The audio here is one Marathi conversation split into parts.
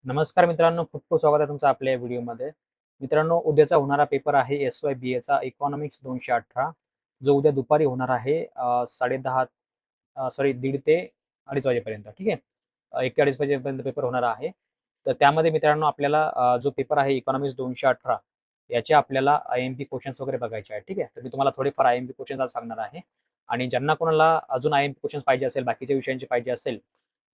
नमस्कार मित्रांनो, खूप खूप स्वागत आहे तुमचं आपल्या या व्हिडिओमध्ये. मित्रांनो, उद्याचा होणारा पेपर आहे SY-BAचा इकॉनॉमिक्स 218, जो उद्या दुपारी होणार आहे 10:30 सॉरी 1:30 ते 2:30 वाजेपर्यंत. ठीक आहे. 1 ते 2:30 वाजेपर्यंत पेपर होणार आहे. तर त्यामध्ये मित्रांनो आपल्याला जो पेपर आहे इकॉनॉमिक्स 218 याचे आपल्याला IMP क्वेशन्स वगैरे बघायचे आहेत. ठीक आहे. तर मी तुम्हाला थोडेफार IMP क्वेशन्स आज सांगणार आहे आणि ज्यांना कोणाला अजून IMP क्वेशन्स पाहिजे असेल, बाकीच्या विषयांचे पाहिजे असेल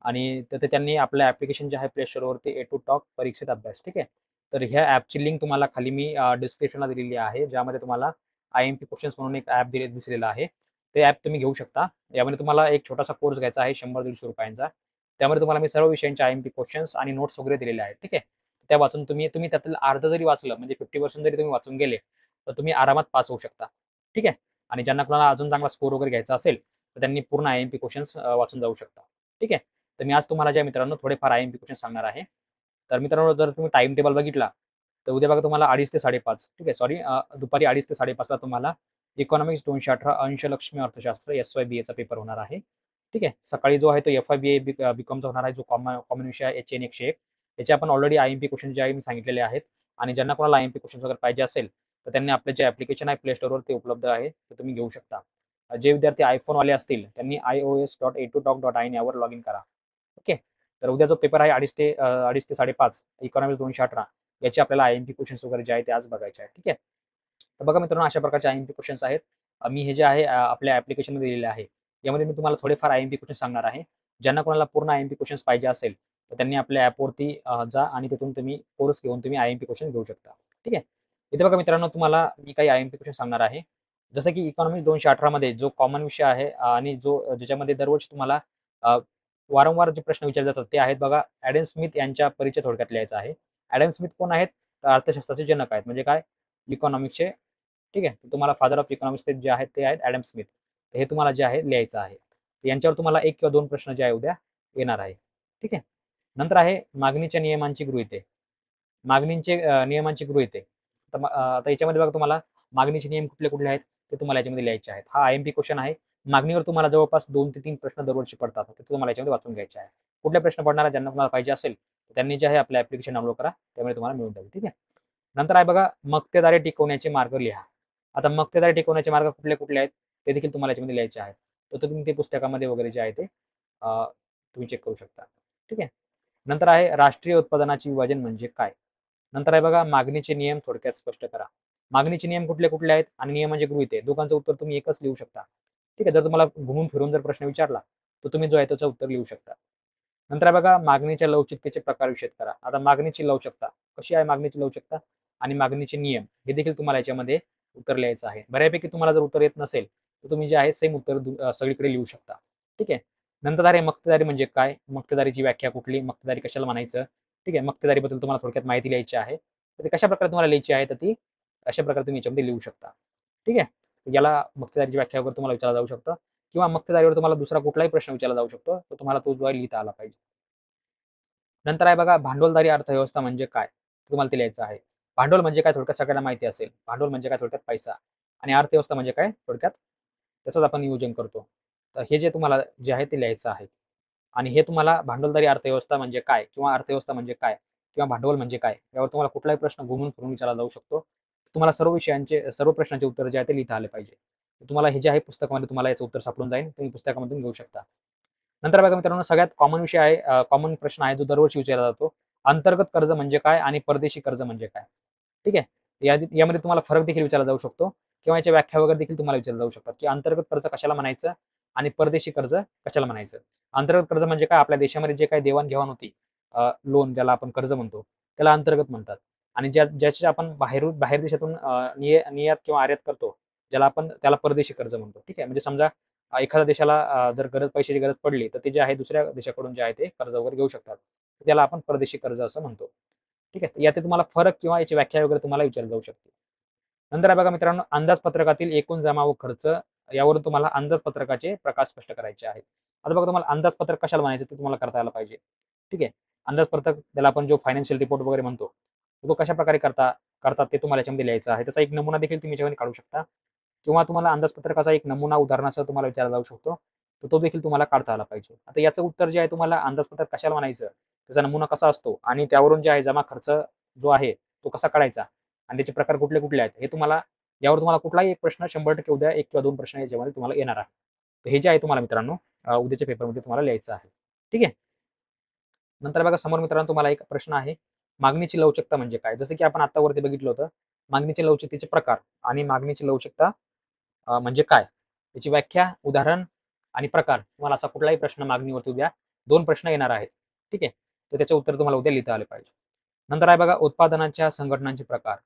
आणि तिथे त्यांनी आपलं ॲप्लिकेशन जे आहे प्ले स्टोअरवरती ए टू टॉक परीक्षित अभ्यास, ठीक आहे. तर ह्या ॲपची लिंक तुम्हाला खाली मी डिस्क्रिप्शनला दिलेली आहे, ज्यामध्ये तुम्हाला IMP क्वेशन्स म्हणून एक ॲप दिसलेलं आहे. ते ॲप तुम्ही घेऊ शकता. यामध्ये तुम्हाला एक छोटासा कोर्स घ्यायचा आहे ₹100-150 त्यामध्ये तुम्हाला मी सर्व विषयांचे IMP क्वेशन्स आणि नोट्स वगैरे दिलेले आहेत, ठीक आहे. त्या वाचून तुम्ही तुम्ही त्यातलं अर्धं जरी वाचलं, म्हणजे 50% जरी तुम्ही वाचून गेले, तर तुम्ही आरामात पास होऊ शकता, ठीक आहे. आणि ज्यांना कोणाला अजून चांगला स्कोर वगैरे घ्यायचा असेल, तर त्यांनी पूर्ण IMP क्वेशन्स वाचून जाऊ शकता, ठीक आहे. तर मी आज तुम्हाला जे मित्रांनो थोडेफार IMP क्वेशन सांगणार आहे. तर मित्रांनो जर तुम्ही टाईम टेबल बघितला, तर उद्या बघा तुम्हाला 2:30 ते 5:30 ठीक आहे. सॉरी दुपारी 2:30 ते 5:30 ला तुम्हाला इकॉनॉमिक्स 218 अंशलक्ष्मी अर्थशास्त्र SY-BAचा पेपर होणार आहे. ठीक आहे. सकाळी जो आहे तो FY-BA बीकॉमचा होणार आहे, जो कॉमन विषय आहे HN101 याचे आपण ऑलरेडी IMP क्वेशन जे आहे मी सांगितलेले आहेत आणि ज्यांना कोणाला IMP क्वेशन्स वगैरे पाहिजे असेल, तर त्यांनी आपलं जे ॲप्लिकेशन आहे प्ले स्टोअरवर ते उपलब्ध आहे, ते तुम्ही घेऊ शकता. जे विद्यार्थी iPhoneवाले असतील त्यांनी ios.a2talk.in यावर लॉगिन करा. ओके. तर उद्या जो पेपर आहे 2:30 ते 5:30 इकॉनॉमिक्स 218 याचे आपल्याला IMP क्वेशन्स वगैरे जे आहे ते आज बघायचे आहे. ठीक आहे. तर बघा मित्रांनो अशा प्रकारचे IMP क्वेशन्स आहेत. मी हे जे आहे आपल्या ॲप्लिकेशनमध्ये दिलेले आहे. यामध्ये मी तुम्हाला थोडेफार IMP क्वेशन्स सांगणार आहे. ज्यांना कोणाला पूर्ण IMP क्वेशन्स पाहिजे असेल, तर त्यांनी आपल्या ॲपवरती जा आणि तिथून तुम्ही कोर्स घेऊन तुम्ही IMP क्वेशन घेऊ शकता. ठीक आहे. इथे बघा मित्रांनो तुम्हाला मी काही IMP क्वेशन सांगणार आहे. जसं की इकॉनॉमिक्स 218 मध्ये जो कॉमन विषय आहे आणि ज्याच्यामध्ये दरवर्षी तुम्हाला वारंवार जे प्रश्न विचारले जातात ते आहेत बघा ॲडम स्मिथ यांच्या परिचय थोडक्यात लिहायचा आहे. ॲडम स्मिथ कोण आहेत? तर अर्थशास्त्राचे जनक आहेत. म्हणजे काय? इकॉनॉमिक्सचे ठीक आहे. तुम्हाला फादर ऑफ इकॉनॉमिक्स ते जे आहेत ते आहेत ॲडम स्मिथ. तर हे तुम्हाला जे आहे लिहायचं आहे. तर यांच्यावर तुम्हाला 1 किंवा 2 प्रश्न जे आहे उद्या येणार आहे. ठीक आहे. नंतर आहे मागणीच्या नियमांची गृहीते. नियमांची गृहीते. तर याच्यामध्ये बघा तुम्हाला मागणीचे नियम कुठले-कुठले आहेत ते तुम्हाला याच्यामध्ये लिहायचे आहेत. हा IMP क्वेशन आहे. मागणीवर तुम्हाला जवळपास 2 ते 3 प्रश्न दरवर्षी पडतात. ते तुम्हाला याच्यामध्ये वाचून घ्यायचे आहे. कुठले प्रश्न पडणार आहे ज्यांना तुम्हाला पाहिजे असेल, तर त्यांनी जे आहे आपलं ॲप्लिकेशन डाउनलोड करा. त्यामुळे तुम्हाला मिळून जाईल. ठीक आहे. नंतर आहे बघा मक्तेदारी टिकवण्याचे मार्ग लिहा. आता मक्तेदारी टिकवण्याचे मार्ग कुठले-कुठले आहेत ते देखील तुम्हाला याच्यामध्ये लिहायचे आहेत. तर तुम्ही ते पुस्तकामध्ये वगैरे जे आहे ते तुम्ही चेक करू शकता. ठीक आहे. नंतर आहे राष्ट्रीय उत्पादनाचे विभाजन म्हणजे काय? नंतर आहे बघा मागणीचे नियम थोडक्यात स्पष्ट करा. मागणीचे नियम कुठले-कुठले आहेत आणि नियमांची गृहीते दोघांचं उत्तर तुम्ही एकच लिहू शकता. ठीक आहे. जर तुम्हाला घुमून फिरून जर प्रश्न विचारला, तर तुम्ही जो आहे त्याचं उत्तर लिहू शकता. नंतर आहे बघा मागणीच्या लवचिकतेचे प्रकार विषद करा. आता मागणीची लवचिकता कशी आहे मागणीची लवचिकता आणि मागणीचे नियम हे देखील तुम्हाला याच्यामध्ये उत्तर लिहायचं आहे. बऱ्यापैकी तुम्हाला जर उत्तर येत नसेल, तर तुम्ही जे आहे सेम उत्तर सगळीकडे लिहू शकता. ठीक आहे. नंतर आहे मक्तेदारी म्हणजे काय? मक्तेदारीची व्याख्या कुठली? मक्तेदारी कशाला म्हणायचं? ठीक आहे. मक्तेदारीबद्दल तुम्हाला थोडक्यात माहिती लिहायची आहे. तर ती कशाप्रकारे तुम्हाला लिहायची आहे, तर ती अशा प्रकारे तुम्ही याच्यामध्ये लिहू शकता. ठीक आहे. याला मक्तेदारीची व्याख्या वगैरे तुम्हाला विचारला जाऊ शकतं किंवा मक्तेदारीवर तुम्हाला दुसरा कुठलाही प्रश्न विचारला जाऊ शकतो. तर तुम्हाला तो जो आहे लिहिता आला पाहिजे. नंतर आहे बघा भांडवलदारी अर्थव्यवस्था म्हणजे काय? तुम्हाला ते लिहायचं आहे. भांडवल म्हणजे काय थोडक्यात सगळ्यांना माहिती असेल. भांडवल म्हणजे काय थोडक्यात पैसा आणि अर्थव्यवस्था म्हणजे काय थोडक्यात त्याचंच आपण नियोजन करतो. तर हे जे तुम्हाला जे आहे ते लिहायचं आहे. आणि हे तुम्हाला भांडवलदारी अर्थव्यवस्था म्हणजे काय? किंवा अर्थव्यवस्था म्हणजे काय? किंवा भांडवल म्हणजे काय? यावर तुम्हाला कुठलाही प्रश्न घुमून फिरून विचारला जाऊ शकतो. तुम्हाला सर्व प्रश्नांचे उत्तर जे आहे ते लिहिता आले पाहिजे. तुम्हाला हे जे आहे पुस्तकामध्ये तुम्हाला याचं उत्तर सापडून जाईल. तुम्ही पुस्तकामधून घेऊ शकता. नंतर बघा मित्रांनो सगळ्यात कॉमन विषय आहे कॉमन प्रश्न आहे जो दरवर्षी विचारला जातो. अंतर्गत कर्ज म्हणजे काय आणि परदेशी कर्ज म्हणजे काय? ठीक आहे. यामध्ये तुम्हाला फरक देखील विचारला जाऊ शकतो किंवा याच्या व्याख्या वगैरे देखील तुम्हाला विचारल्या जाऊ शकतात, की अंतर्गत कर्ज कशाला म्हणायचं आणि परदेशी कर्ज कशाला म्हणायचं? अंतर्गत कर्ज म्हणजे काय? आपल्या देशामध्ये जे काही देवाण-घेवाण होती, लोन ज्याला आपण कर्ज म्हणतो, त्याला अंतर्गत म्हणतात. आणि ज्याची आपण बाहेर देशातून निर्यात किंवा आयात करतो, त्याला परदेशी कर्ज म्हणतो. ठीक आहे. म्हणजे समजा एखाद्या देशाला जर पैशाची गरज पडली, तर ते जे आहे दुसऱ्या देशाकडून जे आहे ते कर्ज वगैरे घेऊ शकतात. त्याला आपण परदेशी कर्ज असं म्हणतो. ठीक आहे. यात तुम्हाला फरक किंवा याची व्याख्या वगैरे तुम्हाला विचारली जाऊ शकते. नंतर आहे बघा मित्रांनो अंदाजपत्रकातील एकूण जमा व खर्च यावरून तुम्हाला अंदाजपत्रकाचे प्रकार स्पष्ट करायचे आहेत. आता बघा तुम्हाला अंदाजपत्रक कशाला म्हणायचं ते तुम्हाला करता आलं पाहिजे. ठीक आहे. अंदाजपत्रक त्याला आपण जो फायनान्शियल रिपोर्ट वगैरे म्हणतो, तो कशाप्रकारे करतात ते तुम्हाला याच्यामध्ये लिहायचं आहे. त्याचा एक नमुना देखील तुम्ही याच्यामध्ये काढू शकता किंवा तुम्हाला अंदाजपत्रकाचा एक नमुना उदाहरणासह तुम्हाला विचारला जाऊ शकतो. तर तो देखील तुम्हाला काढता आला पाहिजे. आता याचं उत्तर जे आहे तुम्हाला अंदाजपत्रक कशाला म्हणायचं त्याचा नमुना कसा असतो आणि त्यावरून जे आहे जमा खर्च जो आहे तो कसा काढायचा आणि त्याचे प्रकार कुठले कुठले आहेत हे तुम्हाला, यावर तुम्हाला कुठलाही एक प्रश्न 100% उद्या 1 किंवा 2 प्रश्न याच्यामध्ये तुम्हाला येणार आहे. तर हे जे आहे तुम्हाला मित्रांनो उद्याच्या पेपरमध्ये तुम्हाला लिहायचं आहे. ठीक आहे. नंतर बघा समोर मित्रांनो तुम्हाला एक प्रश्न आहे, मागणीची लवचिकता म्हणजे काय? जसं की आपण आत्तावरती बघितलं होतं, मागणीची लवचिकतेचे प्रकार आणि मागणीची लवचिकता म्हणजे काय? त्याची व्याख्या, उदाहरण आणि प्रकार. तुम्हाला असा कुठलाही प्रश्न मागणीवरती उद्या 2 प्रश्न येणार आहेत. ठीक आहे. तर त्याचं उत्तर तुम्हाला उद्या लिहिता आले पाहिजे. नंतर आहे बघा उत्पादनाच्या संघटनांचे प्रकार.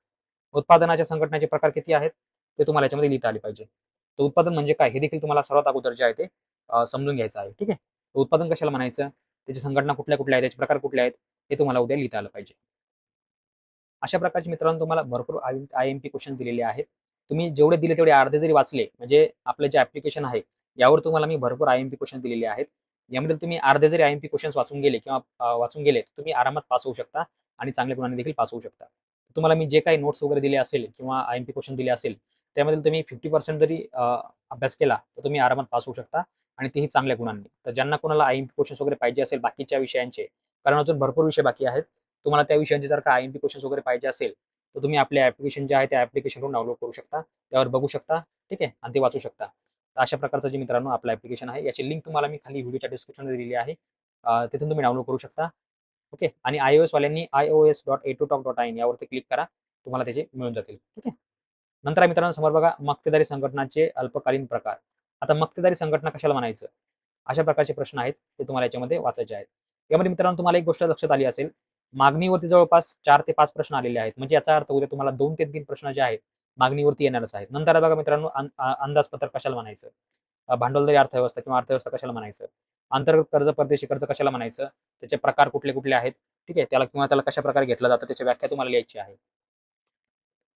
उत्पादनाच्या संघटनाचे प्रकार किती आहेत? ते तुम्हाला याच्यामध्ये लिहिता आले पाहिजे. तर उत्पादन म्हणजे काय? हे देखील तुम्हाला सर्वात अगोदर जे आहे ते समजून घ्यायचं आहे. ठीक आहे. उत्पादन कशाला म्हणायचं? त्याची संघटना कुठल्या-कुठल्या आहेत? त्याचे प्रकार कुठले आहेत? हे तुम्हाला उद्या लिहिता आलं पाहिजे. अशा प्रकारचे मित्रांनो तुम्हाला भरपूर आय-एम-पी क्वेश्चन दिलेले आहेत. तुम्ही जेवढे दिले तेवढे अर्धे जरी वाचले, म्हणजे आपलं जे ॲप्लिकेशन आहे, यावर तुम्हाला मी भरपूर आय-एम-पी क्वेश्चन दिलेले आहेत. यामध्ये तुम्ही अर्धे जरी आय-एम-पी क्वेश्चन्स वाचून गेले किंवा वाचून गेले, तुम्ही आरामात पास होऊ शकता आणि चांगल्या गुणांनी देखील पास होऊ शकता. तुम्हाला मी जे काही नोट्स वगैरे दिले असेल किंवा आय-एम-पी क्वेश्चन दिले असेल, त्यामधील तुम्ही 50% जरी अभ्यास केला, तर तुम्ही आरामात पास होऊ शकता आणि तेही चांगल्या गुणांनी. तर ज्यांना कोणाला आय-एम-पी क्वेश्चन्स वगैरे पाहिजे असेल बाकीच्या विषयांचे, कारण अजून भरपूर विषय बाकी आहेत. तुम्हाला त्या विषयांचे जर का आय-एम-पी क्वेश्चन्स वगैरे पाहिजे असेल, तर तुम्ही आपले ॲप्लिकेशन जे आहे त्या ॲप्लिकेशनवरून डाउनलोड करू शकता. त्यावर बघू शकता, ठीक आहे, आणि ते वाचू शकता. तर अशा प्रकारचं जे मित्रांनो आपलं ॲप्लिकेशन आहे, याची लिंक तुम्हाला मी खाली व्हिडिओच्या डिस्क्रिप्शनमध्ये दिलेली आहे. तिथून तुम्ही डाउनलोड करू शकता. ओके. आणि iOS वाल्यांनी ios.edutalk.in यावरती क्लिक करा. तुम्हाला त्याचे मिळून जातील. ठीक आहे. नंतर आहे मित्रांनो समोर बघा मक्तेदारी संघटनांचे अल्पकालीन प्रकार. आता मक्तेदारी संघटना कशाला म्हणायचं? अशा प्रकारचे प्रश्न आहेत, ते तुम्हाला याच्यामध्ये वाचायचे आहेत. यामध्ये मित्रांनो तुम्हाला एक गोष्ट लक्षात आली असेल, मागणीवरती जवळपास 4 ते 5 प्रश्न आलेले आहेत. म्हणजे याचा अर्थ उद्या तुम्हाला 2 ते 3 प्रश्न जे आहेत, मागणीवरती येणारच आहेत. नंतर आहे बघा मित्रांनो अंदाजपत्रक कशाला म्हणायचं? भांडवलदारी अर्थव्यवस्था किंवा अर्थव्यवस्था कशाला म्हणायचं? अंतर्गत कर्ज, परदेशी कर्ज कशाला म्हणायचं? त्याचे प्रकार कुठले-कुठले आहेत? ठीक आहे. त्याला किंवा त्याला कशाप्रकारे घेतलं जातं, त्याची व्याख्या तुम्हाला लिहायची आहे.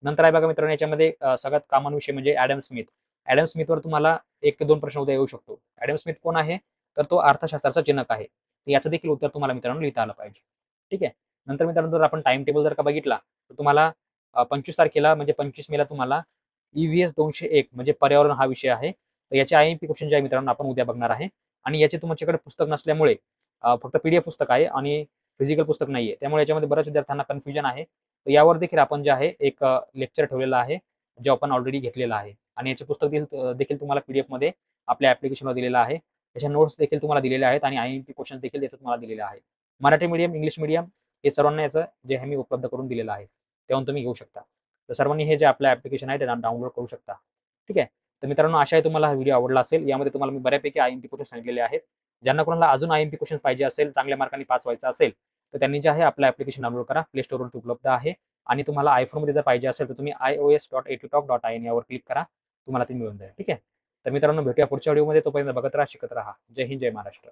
नंतर आहे बघा मित्रांनो याच्यामध्ये सगळ्यात कॉमन विषय म्हणजे ॲडम स्मिथ. ॲडम स्मिथवर तुम्हाला 1 ते 2 प्रश्न उद्या येऊ शकतो. ॲडम स्मिथ कोण आहे? तर तो अर्थशास्त्राचा जनक आहे. तर याचं देखील उत्तर तुम्हाला मित्रांनो लिहिता आलं पाहिजे. ठीक आहे. नंतर मित्रांनो जर आपण टाईम टेबल जर का बघितला, तर तुम्हाला 25 तारखेला म्हणजे 25 मेला तुम्हाला ई-व्ही-एस 201 म्हणजे पर्यावरण हा विषय आहे. तर याचे आय-एम-पी क्वेश्चन जे आहे मित्रांनो आपण उद्या बघणार आहे आणि याचे तुमच्याकडे पुस्तक नसल्यामुळे फक्त पी-डी-एफ पुस्तक आहे आणि फिजिकल पुस्तक नाहीये. त्यामुळे याच्यामध्ये बऱ्याच विद्यार्थ्यांना कन्फ्युजन आहे. तर यावर देखील आपण जे आहे एक लेक्चर ठेवलेला आहे, जो आपण ऑलरेडी घेतलेला आहे आणि याचे पुस्तक देखील तुम्हाला पी-डी-एफमध्ये आपल्या ॲप्लिकेशनवर दिलेलं आहे. त्याच्या नोट्स देखील तुम्हाला दिलेल्या आहेत आणि आय-एम-पी क्वेश्चन्स देखील त्याच्यात तुम्हाला दिलेले आहे. मराठी मीडियम, इंग्लिश मीडियम हे सर्वांना याचं जे आहे मी उपलब्ध करून दिलेलं आहे. तेव्हा तुम्ही घेऊ शकता. तर सर्वांनी हे जे आपलं ॲप्लिकेशन आहे ते डाउनलोड करू शकता. ठीक आहे. तर मित्रांनो आशा आहे तुम्हाला हा व्हिडिओ आवडला असेल. यामध्ये तुम्हाला मी बऱ्यापैकी आय-एम-पी क्वेश्चन सांगितलेले आहेत. ज्यांना कोणाला अजून आय-एम-पी क्वेश्चन पाहिजे असेल, चांगल्या मार्कांनी पास व्हायचं असेल, तर त्यांनी जे आहे आपलं ॲप्लिकेशन डाउनलोड करा. प्ले स्टोअरवरती उपलब्ध आहे आणि तुम्हाला iPhoneमध्ये जर पाहिजे असेल, तर तुम्ही ios.edutalk.in यावर क्लिक करा. तुम्हाला ते मिळून जाईल. ठीक आहे. तर मित्रांनो भेटूया पुढच्या व्हिडिओमध्ये. तोपर्यंत बघत राहा, शिकत राहा. जय हिंद, जय महाराष्ट्र.